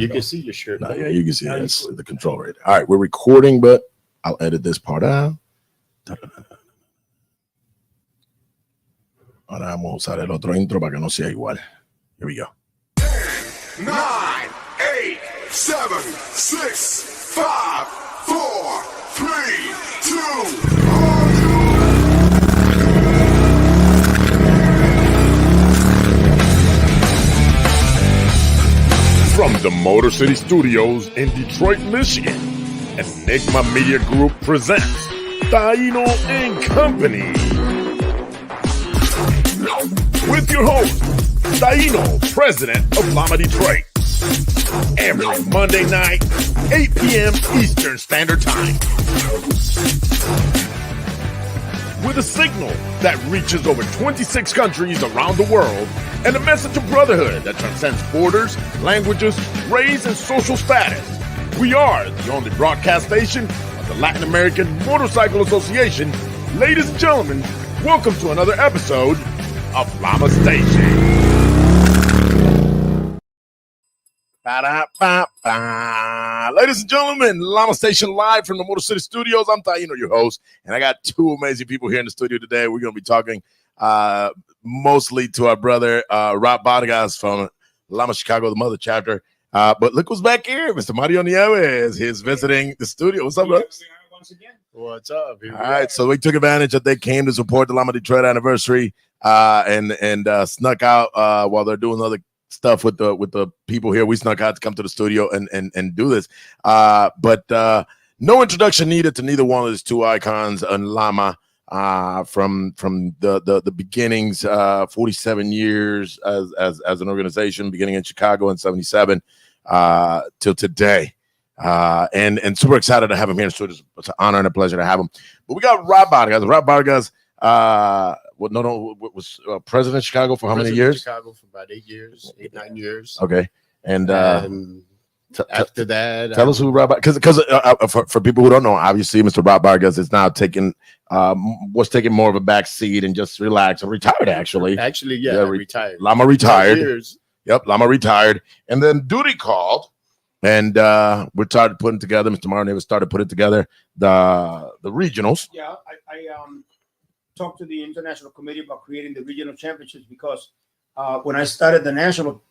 You can see your shirt. No, yeah, you can see that's the control right there. All right, we're recording, but I'll edit this part out. Ahora vamos a usar el otro intro para que no sea igual. Here we go. 10, 9, 8, 7, 6, 5, 4, 3, 2. From the Motor City Studios in Detroit, Michigan, Enigma Media Group presents Taino and Company. With your host, Taino, president of Llama Detroit. Every Monday night, 8 p.m. Eastern Standard Time. With a signal that reaches over 26 countries around the world and a message of brotherhood that transcends borders, languages, race, and social status. We are the only broadcast station of the Latin American Motorcycle Association. Ladies and gentlemen, welcome to another episode of Llama Station. Ladies and gentlemen, Llama Station live from the Motor City Studios. I'm Taino, your host, and I got two amazing people here in the studio today. We're going to be talking mostly to our brother, Rob Vargas from Llama Chicago, the mother chapter. But look who's back here, Mr. Mario Nieves. He's visiting the studio. What's up, bro? Once again. What's up? All right, so we took advantage that they came to support the Llama Detroit anniversary and snuck out while they're doing other stuff with the people here. We snuck out to come to the studio and do this. But no introduction needed to neither one of these two icons on Llama from the beginnings, 47 years as an organization, beginning in Chicago in 77 till today. And super excited to have him here in the studio. It's an honor and a pleasure to have him. But we got Rob Vargas. Rob Vargas was president of Chicago for how many years? Chicago for about 8 years, 9 years. Okay. And after that, tell us who Rob, because for people who don't know, obviously Mr. Rob Vargas is now taking more of a back seat and just relax and retired. Actually, retired. Llama retired. Yep, Llama retired, and then duty called, and we started putting together. Mr. Martin started putting together the regionals. Yeah, I talked to the international committee about creating the regional championships because when I started the national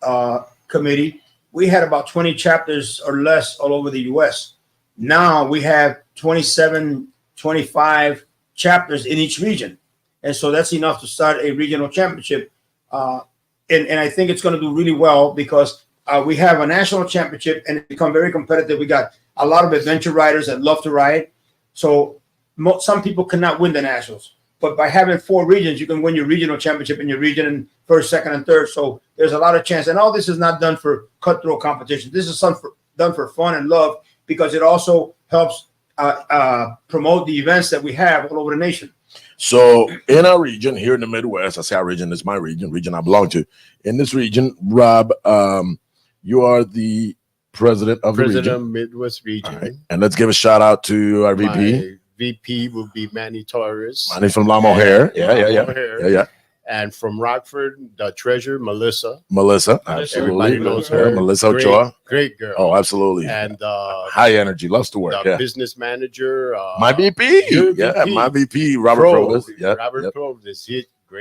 committee, we had about 20 chapters or less all over the U.S. Now we have 27, 25 chapters in each region. And so that's enough to start a regional championship. And I think it's going to do really well because we have a national championship and it become very competitive. We got a lot of adventure riders that love to ride. So some people cannot win the nationals. But by having 4 regions, you can win your regional championship in your region in first, second, and third. So there's a lot of chance. And all this is not done for cutthroat competition. This is done for fun and love because it also helps promote the events that we have all over the nation. So in our region here in the Midwest, I say our region is my region I belong to. In this region, Rob, you are the president of the region. Midwest region. Right. And let's give a shout out to our VP. VP will be Manny Torres. Manny from Llama O'Hare. Yeah. And from Rockford, the treasurer, Melissa. Absolutely. Everybody knows her. Melissa Ochoa. Great girl. Oh, absolutely. And high energy, loves to work. The business manager. My VP. My VP, Robert Provis. Robert Provis.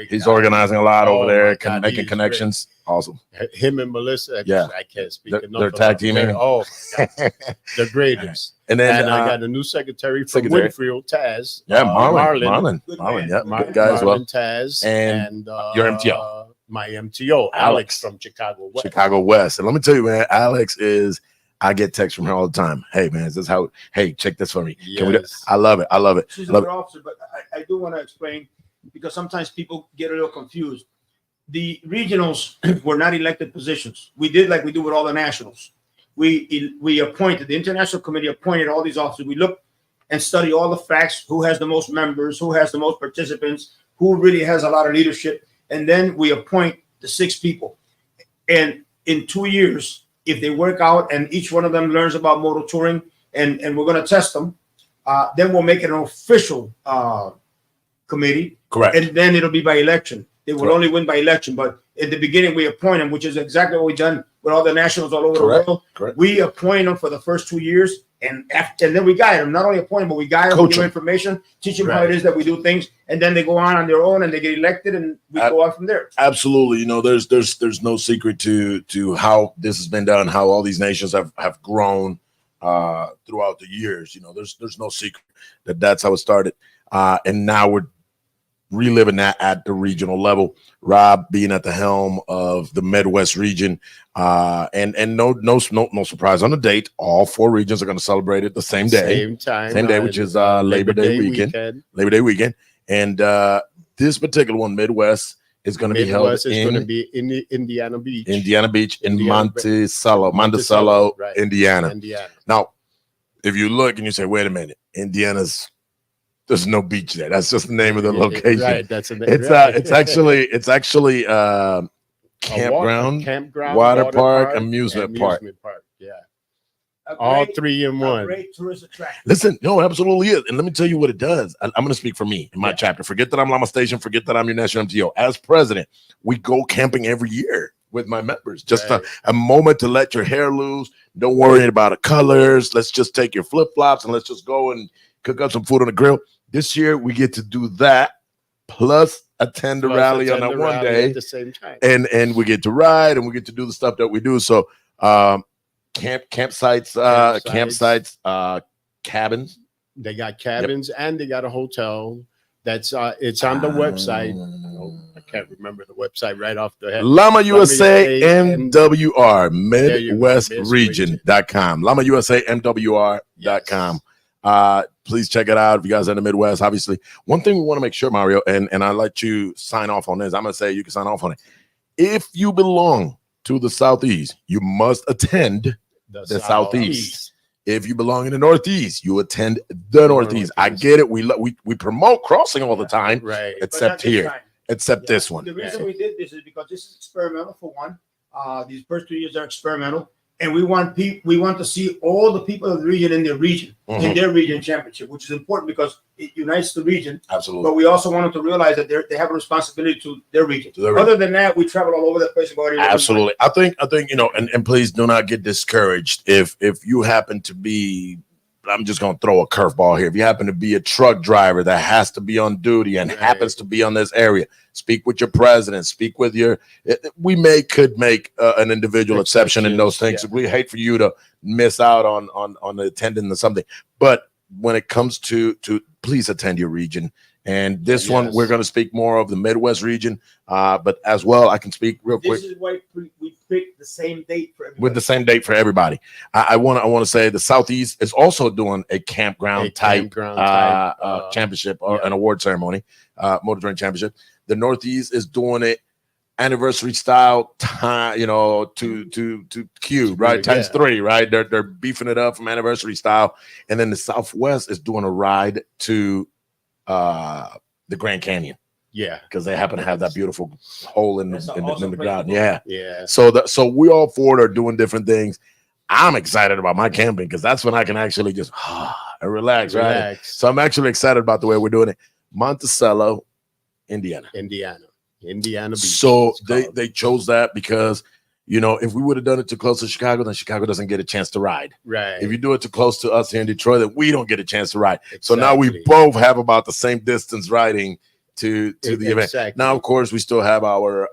He's organizing a lot over there, making connections. Great. Awesome. Him and Melissa. I can't speak enough. They're tag teaming. The greatest. And then I got a new secretary from Winfield, Taz. Yeah, Marlon. Yeah, good guy as well. Taz and your MTO. My MTO, Alex from Chicago West. And let me tell you, man, Alex is. I get texts from her all the time. Hey, man, is this how? Hey, check this for me. Yes. I love it. She's a good officer, but I do want to explain because sometimes people get a little confused. The regionals were not elected positions. We did like we do with all the nationals. We appointed, the international committee appointed all these officers. We look and study all the facts, who has the most members, who has the most participants, who really has a lot of leadership. And then we appoint the 6 people. And in 2 years, if they work out and each one of them learns about motor touring and we're going to test them, then we'll make it an official committee. Correct. And then it'll be by election. They will only win by election. But in the beginning, we appoint them, which is exactly what we've done with all the nationals all over Correct, the world. correct. We appoint them for the first 2 years, and then we guide them. Not only appoint them, but we guide them, Coach give them them. information, teach them how it is that we do things, and then they go on their own and they get elected, and we go on from there. Absolutely. You know, there's no secret to how this has been done, how all these nations have grown throughout the years. You know, there's no secret that's how it started. And now we're reliving that at the regional level. Rob being at the helm of the Midwest region, and no surprise on the date. All 4 regions are going to celebrate it the same day, same day, which is Labor Day weekend. Labor Day weekend, and this particular one, Midwest, is going to be held in Indiana Beach. In Monticello, right. Indiana. Now, if you look and you say, "Wait a minute, there's no beach there." That's just the name of the location. Right. That's It's actually campground, water park, amusement park. Yeah. All 3 in one. Great tourist attraction. Listen, no, absolutely is. And let me tell you what it does. I'm going to speak for me in my chapter. Forget that I'm Llama Station. Forget that I'm your national MTO. As president, we go camping every year with my members. Just a moment to let your hair loose. Don't worry about the colors. Let's just take your flip-flops and let's just go and cook up some food on the grill. This year, we get to do that, plus attend the rally on that one day at the same time. And we get to ride and we get to do the stuff that we do. So campsites, cabins. They got cabins and they got a hotel. That's it's on the website. I can't remember the website right off the head. Llama USA MWR MidwestRegion.com. Llama USA MWR.com. Please check it out if you guys are in the Midwest. Obviously, one thing we want to make sure, Mario, and I'll let you sign off on this. I'm going to say you can sign off on it. If you belong to the Southeast, you must attend the Southeast. If you belong in the Northeast, you attend the Northeast. I get it. We promote crossing all the time, right? Except here, except this one. The reason we did this is because this is experimental for one. These first 2 years are experimental. And we want to see all the people of the region in their region, in their region championship, which is important because it unites the region. Absolutely. But we also want them to realize that they have a responsibility to their region. Other than that, we travel all over the place. Absolutely. I think you know, and please do not get discouraged if you happen to be. I'm just going to throw a curveball here. If you happen to be a truck driver that has to be on duty and happens to be on this area, speak with your president, speak with we could make an individual exception in those things. We hate for you to miss out on the attending or something. But when it comes to please attend your region. And this one, we're going to speak more of the Midwest region. But as well, I can speak real quick. This is why we picked the same date for everybody. With the same date for everybody. I want to say the Southeast is also doing a campground type championship or an award ceremony, motor drink championship. The Northeast is doing it anniversary style time, to cube, right? Times 3, right? They're beefing it up from anniversary style. And then the Southwest is doing a ride to the Grand Canyon. Yeah, because they happen to have that beautiful hole in the ground. Yeah. So we all 4 are doing different things. I'm excited about my camping because that's when I can actually just relax, right? So I'm actually excited about the way we're doing it. Monticello, Indiana Beach. So they chose that because if we would have done it too close to Chicago, then Chicago doesn't get a chance to ride. Right. If you do it too close to us here in Detroit, then we don't get a chance to ride. Exactly. So now we both have about the same distance riding to the event. Now, of course, we still have our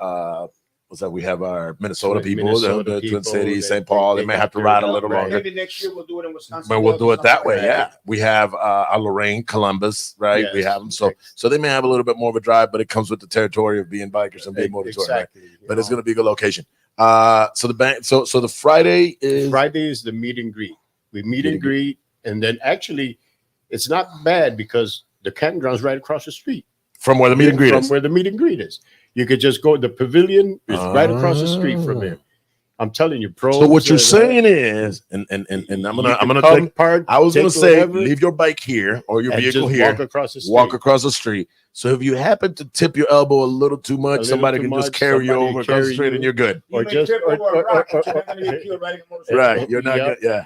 we have our Minnesota people, the Twin Cities, St. Paul. They may have to ride a little longer. Maybe next year we'll do it in Wisconsin. But we'll do it that way. Yeah. We have Lorraine, Columbus, right? Yes. We have them. So they may have a little bit more of a drive, but it comes with the territory of being bikers and being motorsport. Exactly. Right? But it's going to be a good location. So the Friday is the meet and greet. We meet and greet, and then actually it's not bad because the campground's right across the street from where the meet and greet is. From where the meet and greet is. You could just go. The pavilion is right across the street from there. I'm telling you, pros. So what you're saying is, and I'm gonna take part. I was gonna say, leave your bike here or your vehicle here. Walk across the street. Walk across the street. So if you happen to tip your elbow a little too much, somebody can just carry you over across the street, and you're good. Or just right. You're not good. Yeah.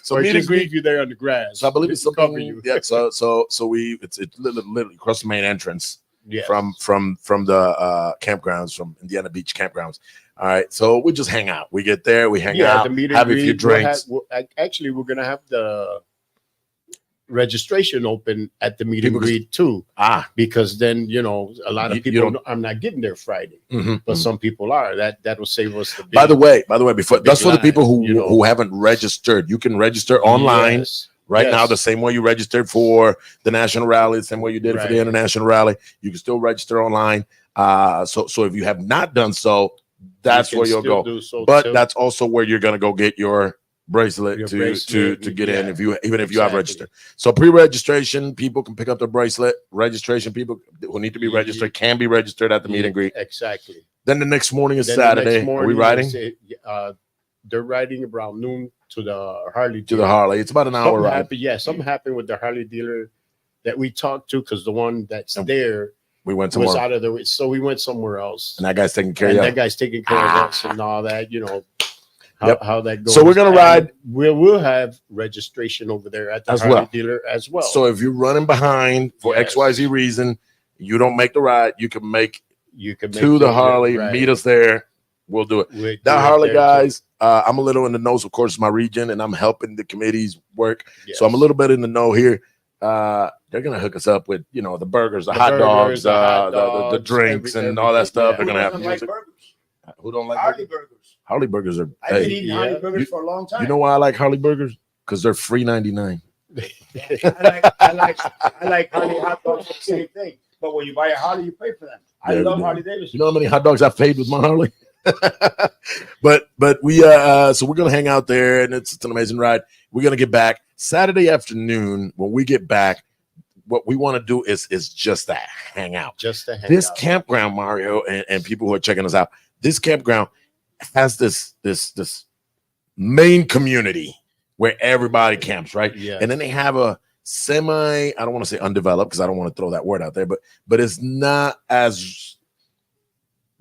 So meet and greet you there on the grass. So I believe it's something. Yeah. So it's literally across the main entrance. Yes. From the campgrounds, from Indiana Beach campgrounds. All right, so we just hang out. We get there, we hang Yeah, out, the meet and have a greet, few drinks. Actually, we're gonna have the registration open at the meet People and greet too, Ah, because then a lot You- of you people. don't- I'm not getting there Friday, mhm, but mhm. some people are. That will save us the. By the way, before big that's for the people line, who haven't registered. You can register online Yes, right now, yes. the same way you registered for the national rally, the same way you did it for the Right. international rally. You can still register online. So if you have not done so, that's You can where you'll still go. do so But too. that's also where you're gonna go get your bracelet Your to bracelet, get in yeah, if you have exactly. registered. So pre-registration people can pick up their bracelet. Registration people who need to be registered can be registered at the meet and greet. Exactly. Then the next morning is Then the next Saturday. Are we morning riding they're riding around noon to the Harley. to the dealer. Harley? It's about an hour Something ride. happened. Yeah, something happened with the Harley dealer that we talked to, because the one that's there We went was somewhere, out of the way. So we went somewhere else. and that guy's taking care And of that you. guy's taking care of us and all that, Yep. how that goes. So we're gonna And ride- We'll have registration over there at the As Harley well. dealer as well. So if you're running behind for Yes. XYZ reason, you don't make the ride, you can make you can make to the Harley, right. meet us there. We'll do it. We'll do That it Harley there, too. guys, I'm a little in the know. Of course, my region, and I'm helping the committee's work. So I'm a Yes. little bit in the know here. They're gonna hook us up with the burgers, the, The hot, burgers, dogs, the hot the dogs, drinks, and all that stuff. everything. They're gonna have Who doesn't like music. burgers? Who don't like Harley burgers? burgers. Harley burgers are. I've been Hey, eating yeah. Harley burgers for a long time. you know why I like Harley burgers? Because they're free 99. I like Harley hot dogs for the same thing. But when you buy a Harley, you pay for them. I Yeah, love yeah. Harley Davidson. You know how many hot dogs I've paid with my Harley? but we so we're gonna hang out there, and it's an amazing ride. We're gonna get back Saturday afternoon. When we get back, what we want to do is just that, hang out. Just to hang This out. campground, Mario, and people who are checking us out, this campground has this main community where everybody camps, right? Yeah. And then they have a I don't want to say undeveloped, because I don't want to throw that word out there, but it's not as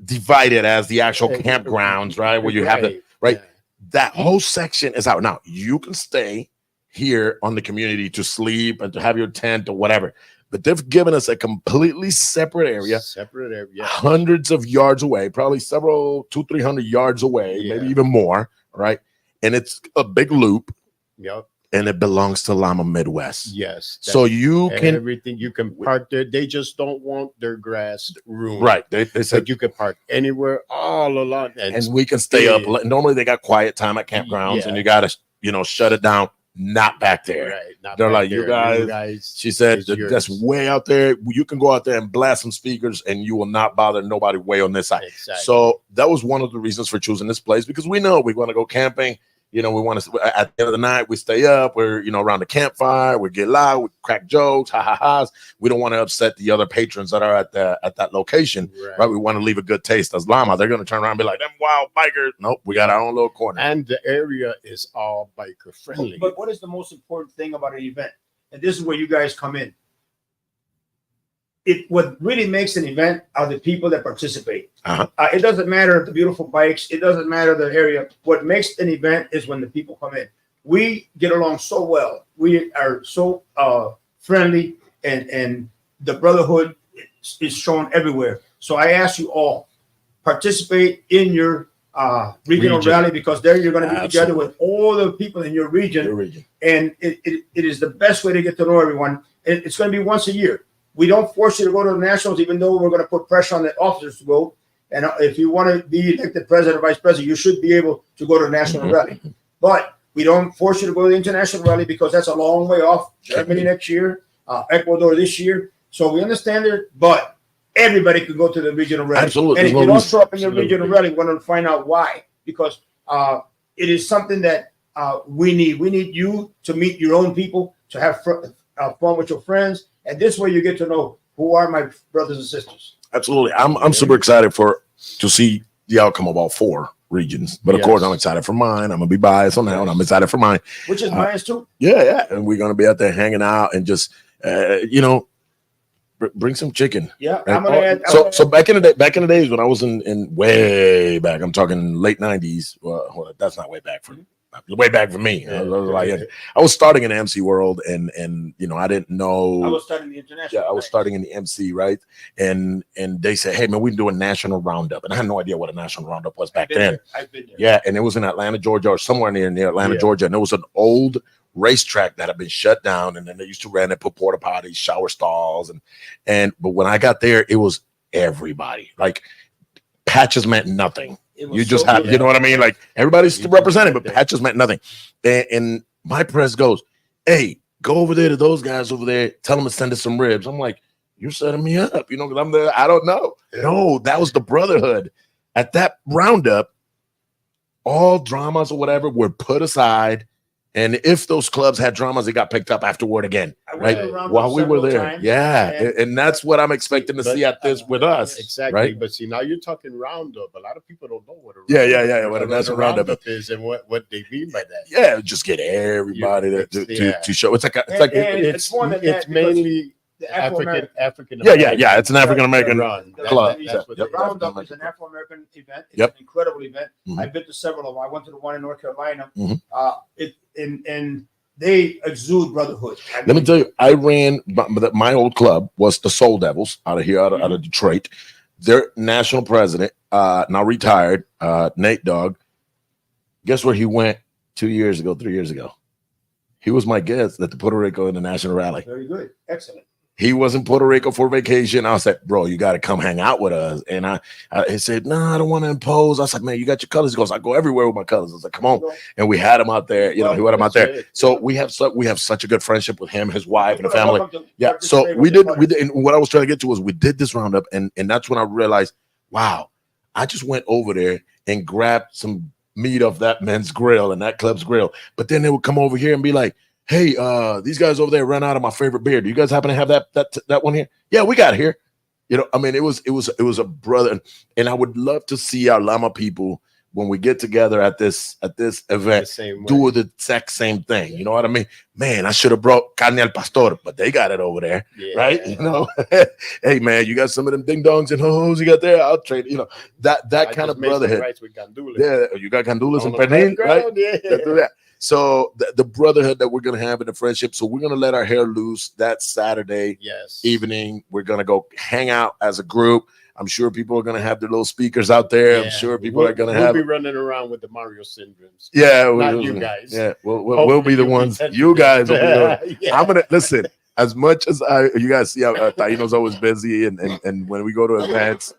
divided as the actual campgrounds, right? Where you have the right. Yeah. That whole section is out. Now you can stay here on the community to sleep and to have your tent or whatever, but they've given us a completely separate area, Separate area. Yeah. hundreds of yards away, probably 200-300 yards away, Yeah. maybe even more, right? And it's a big loop, Yep. and it belongs to Llama Midwest. Yes. So you can everything you can park there. They just don't want their grass room. right. They said But you can park anywhere all along. and we can stay up. Yeah. Normally they got quiet time at campgrounds, Yeah. and you gotta shut it down. Not back there. Right. Not They're back like, you there. guys- She said It's that's yours. way out there. You can go out there and blast some speakers, and you will not bother nobody way on this side. Exactly. So that was one of the reasons for choosing this place, because we know we want to go camping. We want to, at the end of the night, we stay up. We're, around the campfire. We get loud. We crack jokes, ha-ha-has. We don't want to upset the other patrons that are at that location, right? We want to leave a good taste. As Llama, they're going to turn around and be like, them wild bikers. Nope, we got our own little corner. And the area is all biker friendly. But what is the most important thing about an event? And this is where you guys come in. What really makes an event are the people that participate. Uh-huh. It doesn't matter the beautiful bikes. It doesn't matter the area. What makes an event is when the people come in. We get along so well. We are so friendly, and the brotherhood is shown everywhere. So I ask you all, participate in your regional Region. rally, because there you're going to be together Absolutely. with all the people in your region. Your region. And it is the best way to get to know everyone. It's going to be once a year. We don't force you to go to the nationals, even though we're going to put pressure on the officers to go. And if you want to be elected president or vice president, you should be able to go to the national rally. But we don't force you to go to the international rally, because that's a long way off. Germany next year, Ecuador this year. So we understand it, but everybody can go to the regional rally. Absolutely. And if There's you no don't reason. show up in your Absolutely. regional rally, we're going to find out why. Because it is something that we need. We need you to meet your own people, to have fun with your friends. And this way you get to know who are my brothers and sisters. Absolutely. I'm super excited to see the outcome of all four regions. But of Yes. course, I'm excited for mine. I'm gonna be biased on that one. I'm excited for mine. Which is mine too. Yeah. And we're gonna be out there hanging out and just bring some chicken. Yeah. Right? I'm gonna add, So back in the days when I was in way back, I'm talking late 90s. Well, hold on, that's not way back. way back for me. I was like, I was starting in MC world, and you know, I didn't know. I was starting the international. Yeah, I was starting in the MC, right? And they said, hey man, we can do a national roundup, and I had no idea what a national roundup was back then. I've been there. Yeah, and it was in Atlanta, Georgia, or somewhere near Atlanta, Georgia, and it was an old racetrack that had been shut down, and then they used to rent it, put porta potties, shower stalls, but when I got there, it was everybody. Like patches meant nothing. You just have, you know what I mean? Like everybody's still represented, but patches meant nothing. And my press goes, hey, go over there to those guys over there, tell them to send us some ribs. I'm like, you're setting me up, you know, because I'm there. I don't know. No, that was the brotherhood. At that roundup, all dramas or whatever were put aside. And if those clubs had dramas, they got picked up afterward again, right? While we were there. And that's what I'm expecting to see at this with us. Exactly. Right? But see, now you're talking roundup. A lot of people don't know what a what a national roundup is and what they mean by that. Yeah, just get everybody to show. It's more than it's that, mainly the African. Yeah. It's an African American run. club. The roundup is an Afro American event. It's an incredible event. I've been to several of them. I went to the one in North Carolina. And they exude brotherhood. Let me tell you, I ran my old club was the Soul Devils out of here, out of Detroit. Their national president, now retired, Nate Dogg. Guess where he went 3 years ago? He was my guest at the Puerto Rico International Rally. Very good. Excellent. He was in Puerto Rico for vacation. I was like, bro, you got to come hang out with us. And he said, no, I don't want to impose. I was like, man, you got your colors. He goes, I go everywhere with my colors. I was like, come on. And we had him out there. You know, he had him out there. So we have such a good friendship with him, his wife, and the family. Yeah. So we did. And what I was trying to get to was we did this roundup. And that's when I realized, wow, I just went over there and grabbed some meat off that men's grill and that club's grill. But then they would come over here and be like, hey, these guys over there ran out of my favorite beer. Do you guys happen to have that one here? Yeah, we got it here. You know, I mean, it was a brother, and I would love to see our Llama people when we get together at this event do the exact same thing. You know what I mean? Man, I should have brought carne al pastor, but they got it over there, right? You know, hey man, you got some of them ding dongs and ho-hos you got there? I'll trade. You know, that kind of brotherhood. Yeah, you got gandules and pernil, right? Yeah. Do that. So the brotherhood that we're going to have in the friendship. So we're going to let our hair loose that Saturday evening. We're going to go hang out as a group. I'm sure people are going to have their little speakers out there. I'm sure people are going to have. We'll be running around with the Mario syndromes. Yeah. Not you guys. Yeah. We'll be the ones. You guys will be the I'm going to listen. As much as you guys see, Taino's always busy. And when we go to events,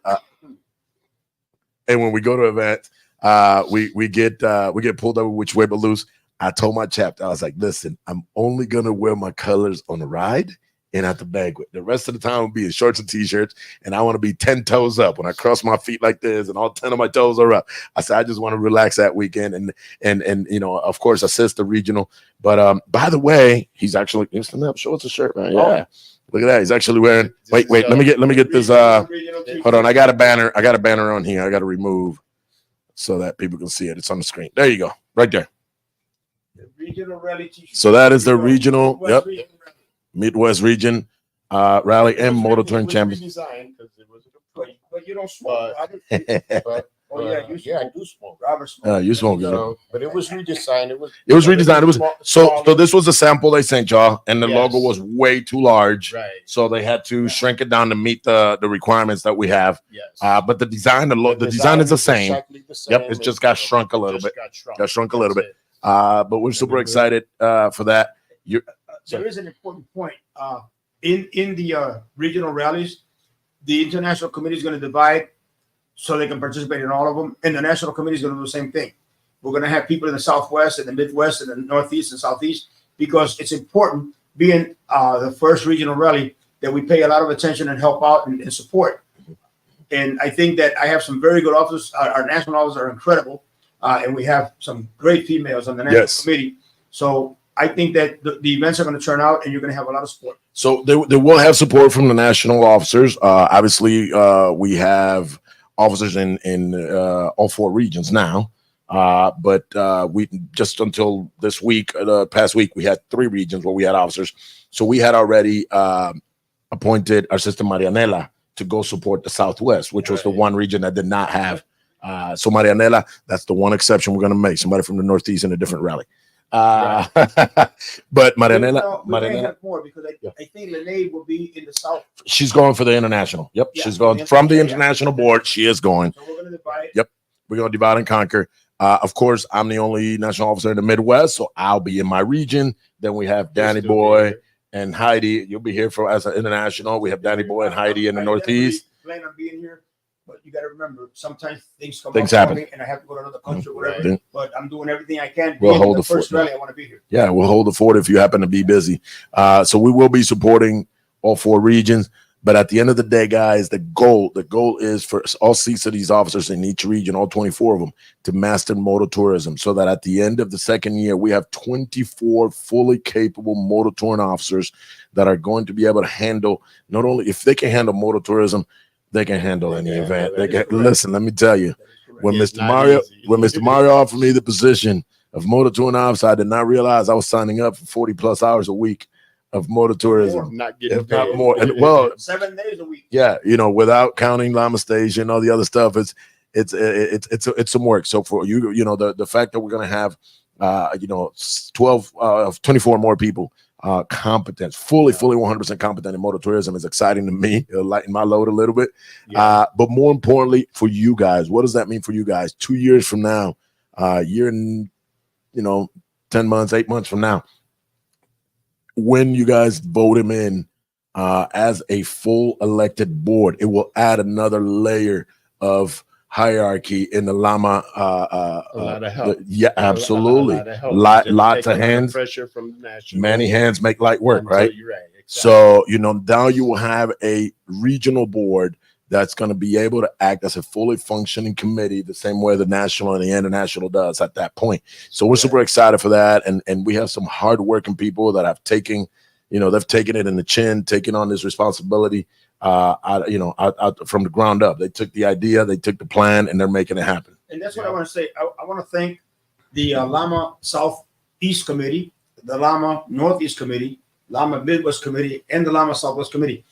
we get pulled over which way but loose. I told my chapter, I was like, listen, I'm only going to wear my colors on the ride and at the banquet. The rest of the time will be in shorts and t-shirts, and I want to be 10 toes up. When I cross my feet like this and all 10 of my toes are up, I said, I just want to relax that weekend and you know, of course, assist the regional. But by the way, he's actually, show us a shirt, man. Yeah. Look at that. He's actually wearing, wait, let me get this, hold on. I got a banner on here. I got to remove so that people can see it. It's on the screen. There you go. Right there. Regional rally so that is the regional, Midwest region rally and motor turn champion. But you don't smoke. I do smoke. Robert smokes. You smoke. But it was redesigned. It was redesigned. So this was the sample they sent y'all, and the logo was way too large. Right. So they had to shrink it down to meet the requirements that we have. Yes. But the design is the same. Exactly the same. Yep. It just got shrunk a little bit. Got shrunk a little bit. But we're super excited for that. There is an important point. In the regional rallies, the international committee is going to divide so they can participate in all of them, and the national committee is going to do the same thing. We're going to have people in the Southwest and the Midwest and the Northeast and Southeast, because it's important, being the first regional rally, that we pay a lot of attention and help out and support. And I think that I have some very good officers. Our national officers are incredible. And we have some great females on the national committee. So I think that the events are going to turn out, and you're going to have a lot of support. So they will have support from the national officers. Obviously, we have officers in all four regions now. But we just until this week, the past week, we had 3 regions where we had officers. So we had already appointed our sister Marianela to go support the Southwest, which was the one region that did not have So Marianela, that's the one exception we're going to make. Somebody from the Northeast in a different rally. But Marianela, we may have more because I think Lene will be in the South. she's going for the international. Yep, Yeah, she's going from the international board. She is going. So we're going to divide. Yep, we're going to divide and conquer. Of course, I'm the only national officer in the Midwest, so I'll be in my region. Then we have Danny Boy and Heidi. You'll be here for as an international. We have Danny Boy and Heidi in the Northeast. Plan on being here, but you got to remember sometimes things happen, me and I have to go to another country or whatever. Right. But I'm doing everything I can. We'll hold the first fort. rally. I want to be here. Yeah, we'll hold the fort if you happen to be busy. So we will be supporting all 4 regions. But at the end of the day, guys, the goal is for all 6 of these officers in each region, all 24 of them, to master motor tourism, so that at the end of the second year, we have 24 fully capable motor touring officers that are going to be able to handle, not only if they can handle motor tourism, they can handle any event. They can listen. Let me tell you, when Mr. Mario offered me the position of motor touring officer, I did not realize I was signing up for 40+ hours a week of motor tourism, not getting if not paid. more. And well, 7 days a week. yeah, without counting Lama Station, all the other stuff, it's some work. So for you, the fact that we're gonna have 24 more people competent, fully 100% competent in motor tourism is exciting to me. It'll lighten my load a little bit. But more importantly, for you guys, what does that mean for you guys? 2 years from now, year and 10 months, 8 months from now, when you guys vote him in as a full elected board, it will add another layer of hierarchy in the Lama. A lot of help. Yeah, absolutely. Lots of hands. Pressure from the national. Many hands make light work, right? You're right. Exactly. So now you will have a regional board that's going to be able to act as a fully functioning committee the same way the national and the international does at that point. So we're super excited for that. And we have some hardworking people that have taken, they've taken it in the chin, taking on this responsibility out from the ground up. They took the idea, they took the plan, and they're making it happen. And that's what I want to say. I want to thank the Lama Southeast Committee, the Lama Northeast Committee, Lama Midwest Committee, and the Lama Southwest Committee.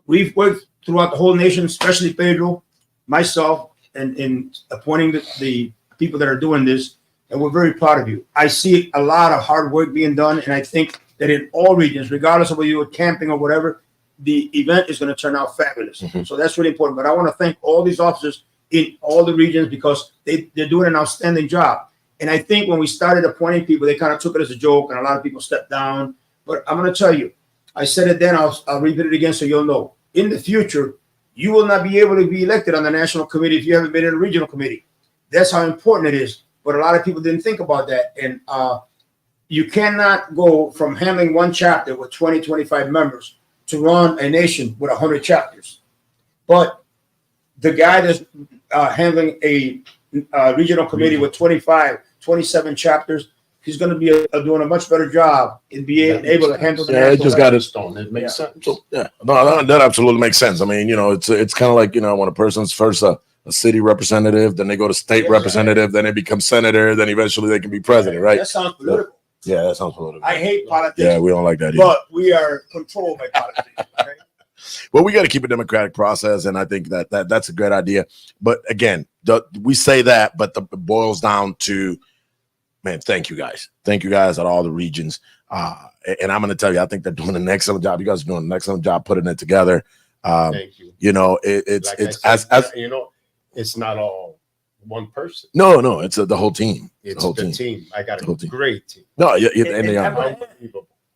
We've worked throughout the whole nation, especially Pedro, myself, and in appointing the people that are doing this, and we're very proud of you. I see a lot of hard work being done, and I think that in all regions, regardless of whether you're camping or whatever, the event is going to turn out fabulous. Mm-hmm. So that's really important. But I want to thank all these officers in all the regions because they're doing an outstanding job. And I think when we started appointing people, they kind of took it as a joke, and a lot of people stepped down. But I'm going to tell you, I said it then, I'll repeat it again so you'll know. In the future, you will not be able to be elected on the national committee if you haven't been in a regional committee. That's how important it is. But a lot of people didn't think about that. And you cannot go from handling one chapter with 20, 25 members to run a nation with 100 chapters. But the guy that's handling a regional committee with 25, 27 chapters, he's going to be doing a much better job in being able to handle the it just got it. It makes sense. So, no, that absolutely makes sense. I mean, it's kind of like, when a person's first a city representative, then they go to state representative, then they become senator, then eventually they can be president, right? That sounds political. Yeah, that sounds political. I hate politics. Yeah, we don't like that either. But we are controlled by politics. Right? Well, we got to keep a democratic process, and I think that's a great idea. But again, we say that, but it boils down to, man, thank you guys at all the regions. And I'm going to tell you, I think they're doing an excellent job. You guys are doing an excellent job putting it together. Thank you. It's not all one person. No, it's the whole team. It's the team. I got a great team. No, and And they I are.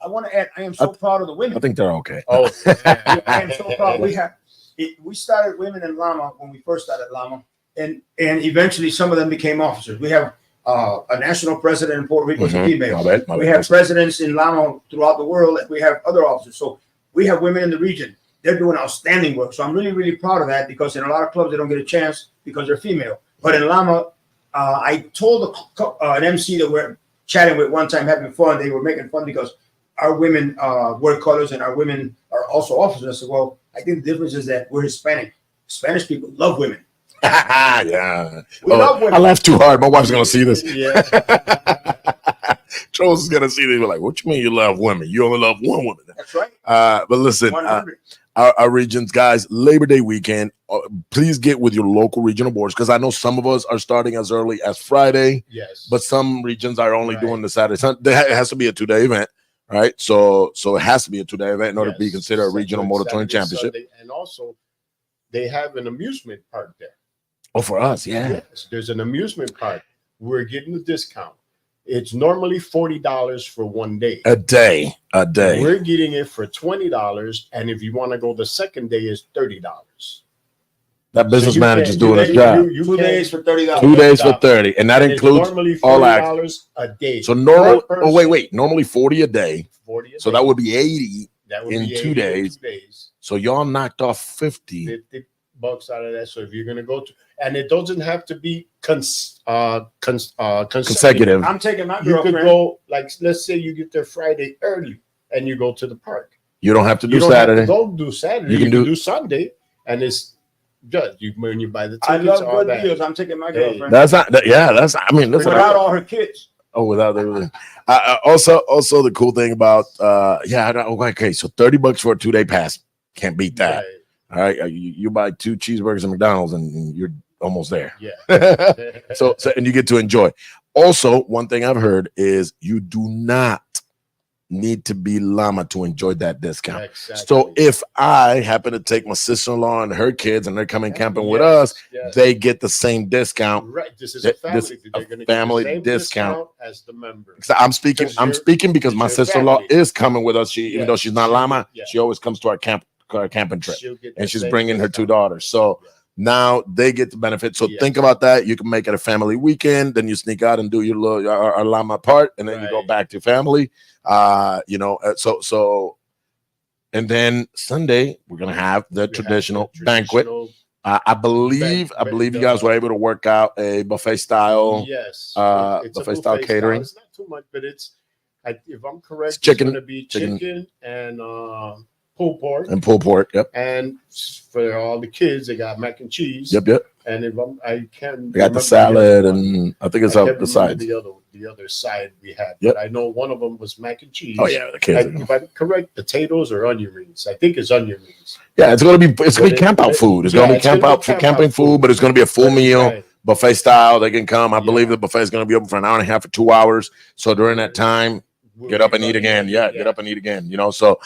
I want to add, I am so proud of the women. I think they're okay. Oh, I am so proud. We started women in Lama when we first started Lama, and eventually some of them became officers. We have a national president in Puerto Rico, is a female. We have presidents in Lama throughout the world, and we have other officers. So we have women in the region. They're doing outstanding work. So I'm really, really proud of that because in a lot of clubs, they don't get a chance because they're female. But in Lama, I told an MC that we're chatting with one time, having fun. They were making fun because our women wear colors and our women are also officers. I said, well, I think the difference is that we're Hispanic. Spanish people love women. Yeah. We love women. I laughed too hard. My wife's going to see this. yeah. Charles is going to see this. We're like, what you mean you love women? You only love one woman. That's right. But listen, 100. our regions, guys, Labor Day weekend, please get with your local regional boards, because I know some of us are starting as early as Friday, Yes. but some regions are only Right. doing the Saturday. It has to be a 2-day event, right? So it has to be a 2-day event in order to be Yes. considered a regional motor touring Saturday, championship. Sunday, and also, they have an amusement park there. Oh, for us, yeah. Yes, there's an amusement park. We're getting a discount. It's normally $40 for 1 day. A day. We're getting it for $20, and if you want to go the second day, is $30. That business you manager's can't- doing his you- job. you 2 can't- days for $30. 2 days for 30, and that And it's includes normally all acts. $40 a day. So normal. Per Oh, person, wait. Normally 40 a day. 40 a So day. that would be 80. That would in be 2 80 in days. 2 days. So y'all knocked off 50. $50 out of that. So if you're gonna go to, and it doesn't have to be consecutive. Consecutive. I'm taking my You could girlfriend. go, like, let's say you get there Friday early and you go to the park. You don't have to do You don't Saturday. have to go do Saturday. You You can can do- do Sunday, and it's good. You when you buy the I tickets, love all good that. deals. I'm taking my Hey, girlfriend. That's not. That's. I mean, listen. Without all her kids. Oh, without the. Also, the cool thing about okay, so $30 for a 2-day pass, can't beat that. Right. All right, you buy 2 cheeseburgers at McDonald's and you're almost there. Yeah. so and you get to enjoy. Also, one thing I've heard is you do not need to be llama to enjoy that discount. Exactly. So if I happen to take my sister-in-law and her kids and they're coming camping with Yes, us, yes. they get the same discount. Right. This is This- a family. this- They're a gonna family get the same discount. as the members. So I'm speaking because my you're sister-in-law family. is coming with us. She, even Yeah, though she's not she'll llama, get- yeah. she always comes to our camping trip, She'll get and the she's same bringing her 2 discount. daughters. So Yeah. now they get the benefit. So Yes. think about that. You can make it a family weekend. Then you sneak out and do your little our llama part, and then you go Right. back to family. So, and then Sunday we're gonna have the We have traditional the banquet. traditional- I believe you guys were able to work out a buffet style. Yes. it's a buffet style catering. It's not too much, but if I'm correct, It's chicken- it's going to be chicken. chicken and pulled pork. And pulled pork. Yep. And for all the kids, they got mac and cheese. Yep. And I can't. They got remember the salad, other one. and I think it's I up can't the remember side. The other side we had. Yep. But I know one of them was mac and cheese. Oh yeah, the kids. If I'm correct, potatoes or onion rings. I think it's onion rings. Yeah, it's gonna be But camp out food. It's yeah, gonna be it's gonna camp be out for camp camping out food, food. but it's gonna be a full meal. Right. Buffet style. They can come. I Yeah. believe the buffet is going to be open for an hour and a half or 2 hours. So during that time, We'll get up be and eat running again. it. Yeah, get up and eat again. So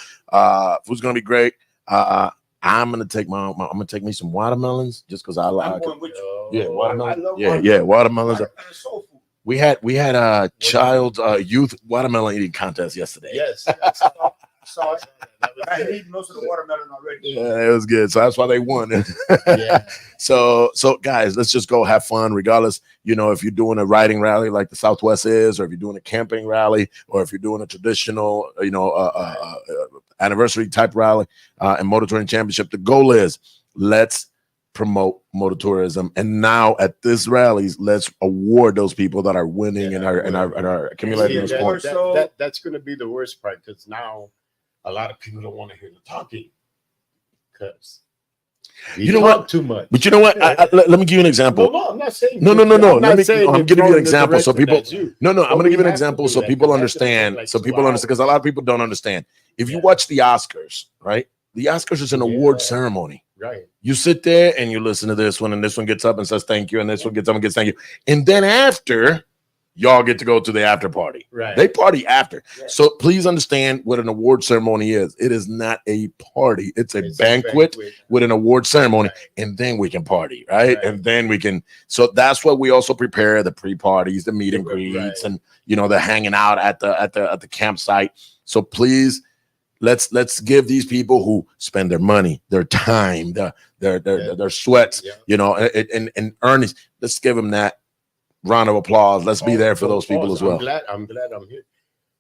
food's going to be great. I'm going to take I'm going to take me some watermelons just because I I'm like. going with you. Oh, Yeah, watermelon. I love Yeah, watermelon. watermelons. Watermelon is soul food. We had a child youth watermelon eating contest yesterday. Yes. So That was I had good. eaten most of the watermelon already. Yeah, it was good. So that's why they won. Yeah. So guys, let's just go have fun, regardless. If you're doing a riding rally like the Southwest is, or if you're doing a camping rally, or if you're doing a traditional, anniversary type rally and motor touring championship, the goal is let's promote motor tourism. And now at this rallies, let's award those people that are winning and are accumulating those See, points. that's going to be the worst part because now a lot of people don't want to hear the talking because You know what? too much. But you know what? Let me give you an example. No, I'm not saying. No. I'm Let not me. saying I'm it giving you from an the example so direction people. that's you. No, I'm But going to we give you an have to example do so that, people 'cause that's gonna take, understand. like, So 2 people understand, because a lot of people don't understand. If you watch the Oscars, right? The Oscars is an award ceremony. Right. You sit there and you listen to this one, and this one gets up and says thank you, and this one gets up and gets thank you, and then after, y'all get to go to the after party. Right. They party after. Yeah. So please understand what an award ceremony is. It is not a party. It's a banquet with an award ceremony, Right. and then we can party, right? Right. And then we can. So that's what we also prepare: the pre-parties, the meet and Right. greets, and the hanging out at the campsite. So please, let's give these people who spend their money, their time, their sweats, Yeah. and earnings. Let's give them that round of applause. Let's be there for those people as well. I'm glad I'm here.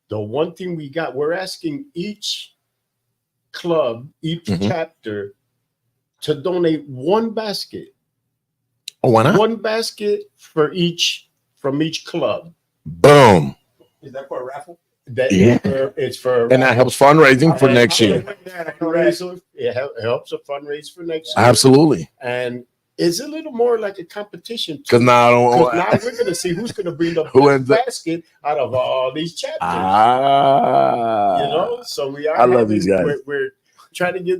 The one thing we're asking each club, each Mhm. chapter to donate one basket. Oh, why not? One basket from each club. Boom. Is that for a raffle? It's for And that helps fundraising for next year. It helps a fundraise for next year. Absolutely. And it's a little more like a competition. Because now I don't. Because now we're going to see who's going to bring the Who ends up- basket out of all these chapters. Ah. So we are. I love these guys. We're try to get.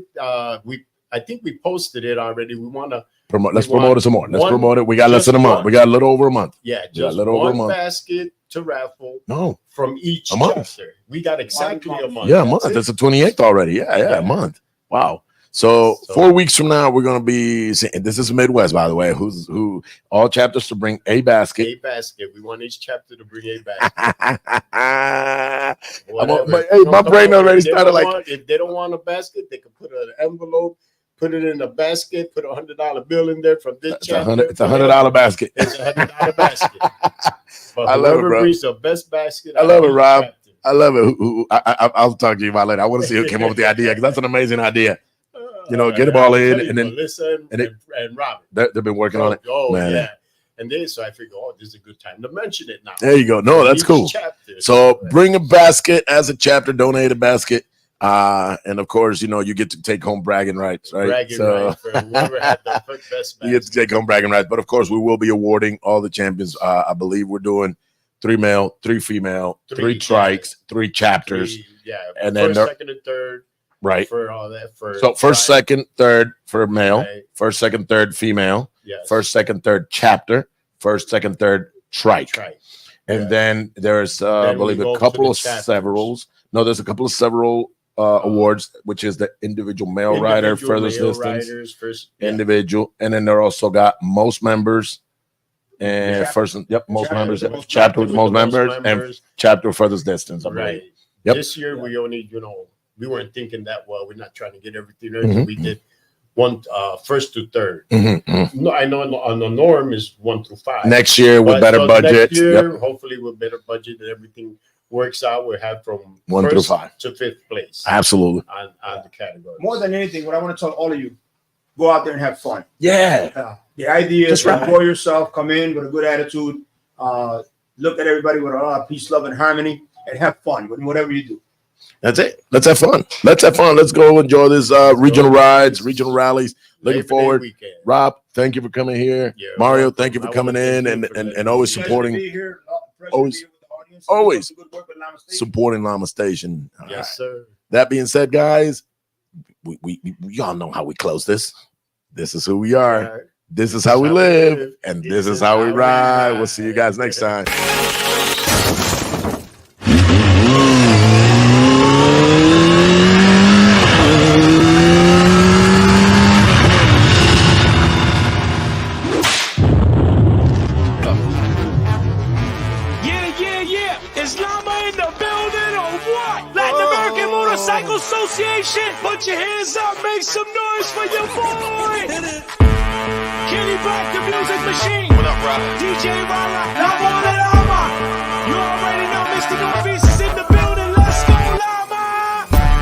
I think we posted it already. We want to promote. Let's we want promote it some more. Let's one- promote it. We got less just than a month. one. We got a little over a month. Yeah, We got a just little over a one month. basket to raffle No, from each A month. chapter. We got exactly a month. yeah, a That's month. it. That's the 28th already. Yeah, a month. Wow. So So- 4 weeks from now, we're gonna be. This is Midwest, by the way. Who all chapters to bring a basket. A basket. We want each chapter to bring a basket. But, Whatever. hey, my Come brain on, already if they started don't like. want- if they don't want a basket, they can put an envelope, put it in a basket, put $100 bill in there from this It's chapter. It's $100 basket. It's $100 basket. But I love it, whoever bro. brings the best basket, I love it, each Rob. chapter. I love it. I'll talk to you about it later. I want to see who came up with the idea because that's an amazing idea. You know, get them all I in, tell you, and then Melissa and it- and Robin. they've been working on it. Oh Man. yeah, and then so I figure, oh, this is a good time to mention it now. There you go. No, that's Each cool. chapter. So bring a basket as a chapter, donate a basket. And of course, you know, you get to take home bragging rights, right? bragging So rights for whoever had the best you get to basket. take home bragging rights. But of course, we will be awarding all the champions. I believe we're doing 3 male, 3 female, 3 Three, trikes, 3 chapters, Three, yeah, and then first, there- second, and third right? for all that. For So first, trike, second, third for male, right, first, second, third female, yes, first, second, third chapter, first, second, third trike. trike. And Yeah. then there's, I Then we believe, go a to couple the of chapters. severals. No, there's a couple of several awards, which is the individual male rider, Individual furthest male distance, riders, first, yeah. individual, and then they're also got most members and Chapter. first, most Chapter members, with the most chapter with With most the most members, and chapter furthest distance. I believe. right. Yep. This year we only, we weren't thinking that well. We're not trying to get everything there. Mhm. We did one first to third. Mhm, mhm. No, I know on the norm is 1 through 5. Next year with But better so budget, Next year, hopefully with better budget and everything works out, we'll have from 1 through first 5. to 5th place Absolutely. on the category. More than anything, what I want to tell all of you, go out there and have fun. Yeah. The idea is That's right. to enjoy yourself, come in with a good attitude, look at everybody with a lot of peace, love, and harmony, and have fun with whatever you do. That's it. Let's have fun. Let's have fun. Let's go enjoy this regional rides, regional rallies. Looking Labor Day forward. weekend. Rob, thank you for coming here. Yeah, Mario, welcome. thank you for I coming wanna in thank and, you for and, letting and me always be here. supporting Pleasure to be here. Pleasure to always- be here with the audience. always Keep up the good work with Llama State. supporting Llama Station. All Yes, right. sir. That being said, guys, we all know how we close this. This is who we are. This is how we live. And this is how we ride. We'll see you guys next time. Yeah. Is Llama in the building or what? Latin American Motorcycle Association, put your hands up, make some noise for your boy. Kenny Black, the music machine. What up, brother? DJ Rala, Llama on the Llama. You already know Mr. Northeast is in the building. Let's go, Llama.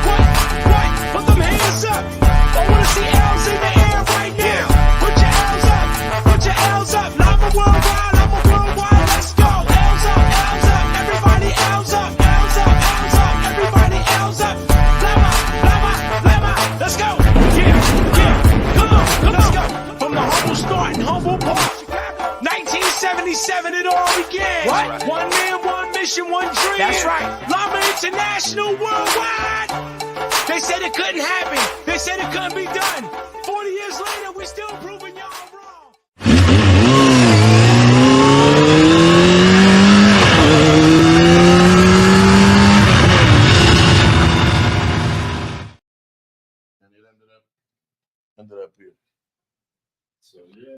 What? Put them hands up. I wanna see L's in the air right now. Put your L's up. Put your L's up. Llama worldwide. Llama worldwide. Let's go. L's up. L's up. Everybody L's up. L's up. L's up. Everybody L's up. Llama. Let's go. Yeah. Come on. Let's go. From the humble start in Humble Park. 1977, it all began. What? One man, one mission, one dream. That's right. Llama International worldwide. They said it couldn't happen. They said it couldn't be done. 40 years later, we still prove